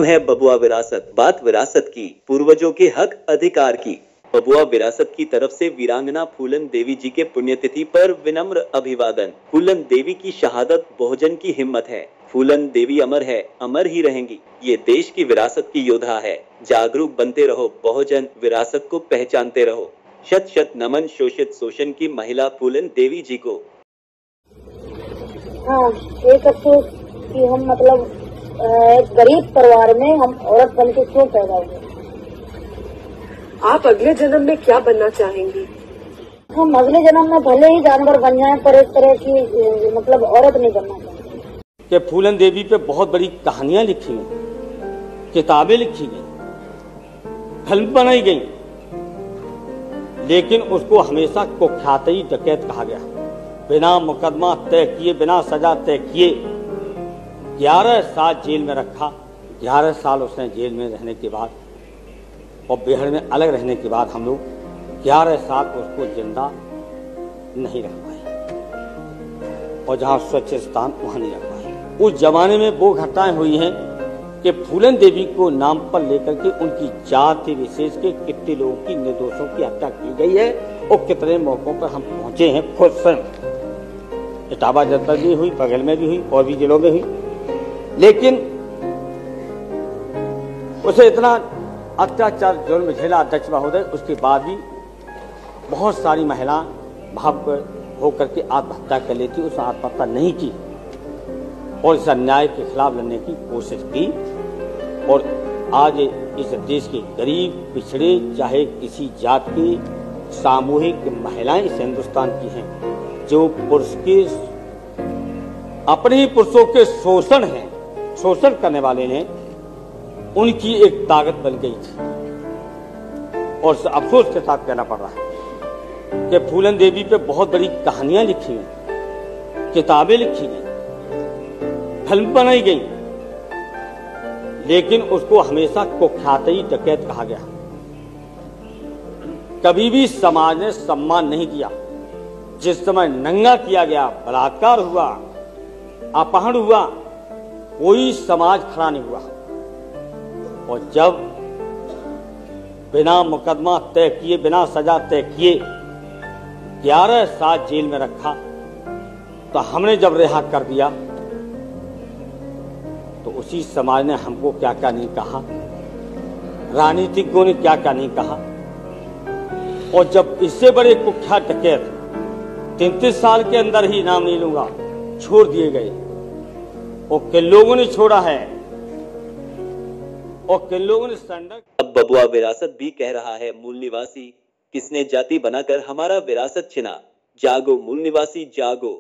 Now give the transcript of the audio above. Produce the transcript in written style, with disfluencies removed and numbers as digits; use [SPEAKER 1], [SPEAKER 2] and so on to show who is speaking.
[SPEAKER 1] है बबुआ विरासत, बात विरासत की, पूर्वजों के हक अधिकार की। बबुआ विरासत की तरफ से वीरांगना फूलन देवी जी के पुण्यतिथि पर विनम्र अभिवादन। फूलन देवी की शहादत बहुजन की हिम्मत है। फूलन देवी अमर है, अमर ही रहेंगी। ये देश की विरासत की योद्धा है। जागरूक बनते रहो, बहुजन विरासत को पहचानते रहो। शत शत नमन शोषित शोषण की महिला फूलन देवी जी को।
[SPEAKER 2] हाँ, एक अफसोस कि हम एक गरीब परिवार में हम औरत बन के क्यों पैदा हुए।
[SPEAKER 3] आप अगले जन्म में क्या बनना चाहेंगी?
[SPEAKER 2] हम अगले जन्म में भले ही जानवर बन जाएं, पर इस तरह की औरत नहीं बनना चाहते।
[SPEAKER 4] कि फूलन देवी पे बहुत बड़ी कहानियां लिखी गई, किताबें लिखी गई, फिल्म बनाई गई, लेकिन उसको हमेशा कुख्याती डकैत कहा गया। बिना मुकदमा तय किए, बिना सजा तय किए 11 साल जेल में रखा। 11 साल उसने जेल में रहने के बाद और बिहार में अलग रहने के बाद हम लोग 11 साल उसको जिंदा नहीं रख पाए, और जहां स्वच्छ स्थान वहां नहीं रख पाए। उस जमाने में वो घटनाएं हुई हैं कि फूलन देवी को नाम पर लेकर के उनकी जाति विशेष के कितने लोगों की, निर्दोषों की हत्या की गई है, और कितने मौकों पर हम पहुंचे हैं खुद स्वयं। इटावा जनपद भी हुई, बगल में भी हुई, और भी जिलों में हुई, लेकिन उसे इतना अत्याचार जुल्म झेला अध्यक्ष महोदय, उसके बाद भी बहुत सारी महिलाएं भाव होकर के आत्महत्या कर लेती, उस आत्महत्या नहीं की और इस अन्याय के खिलाफ लड़ने की कोशिश की। और आज इस देश के गरीब, पिछड़े, चाहे किसी जात की सामूहिक महिलाएं इस हिंदुस्तान की हैं, जो पुरुष के अपने ही पुरुषों के शोषण करने वाले हैं, उनकी एक ताकत बन गई थी। और अफसोस के साथ कहना पड़ रहा है कि फूलन देवी पे बहुत बड़ी कहानियां लिखी गई, किताबें लिखी गई, फिल्म बनाई गई, लेकिन उसको हमेशा कुख्याती डकैत कहा गया। कभी भी समाज ने सम्मान नहीं दिया। जिस समय नंगा किया गया, बलात्कार हुआ, अपहरण हुआ, कोई समाज खड़ा नहीं हुआ। और जब बिना मुकदमा तय किए, बिना सजा तय किए 11 साल जेल में रखा, तो हमने जब रिहा कर दिया, तो उसी समाज ने हमको क्या क्या नहीं कहा, राजनीतिज्ञों ने क्या क्या नहीं कहा। और जब इससे बड़े कुख्यात डकैत 33 साल के अंदर ही, नाम नहीं लूंगा, छोड़ दिए गए, और किन लोगों ने छोड़ा है, और किन लोगों ने सरेंडर।
[SPEAKER 1] अब बबुआ विरासत भी कह रहा है, मूल निवासी किसने जाति बनाकर हमारा विरासत छिना। जागो मूल निवासी जागो।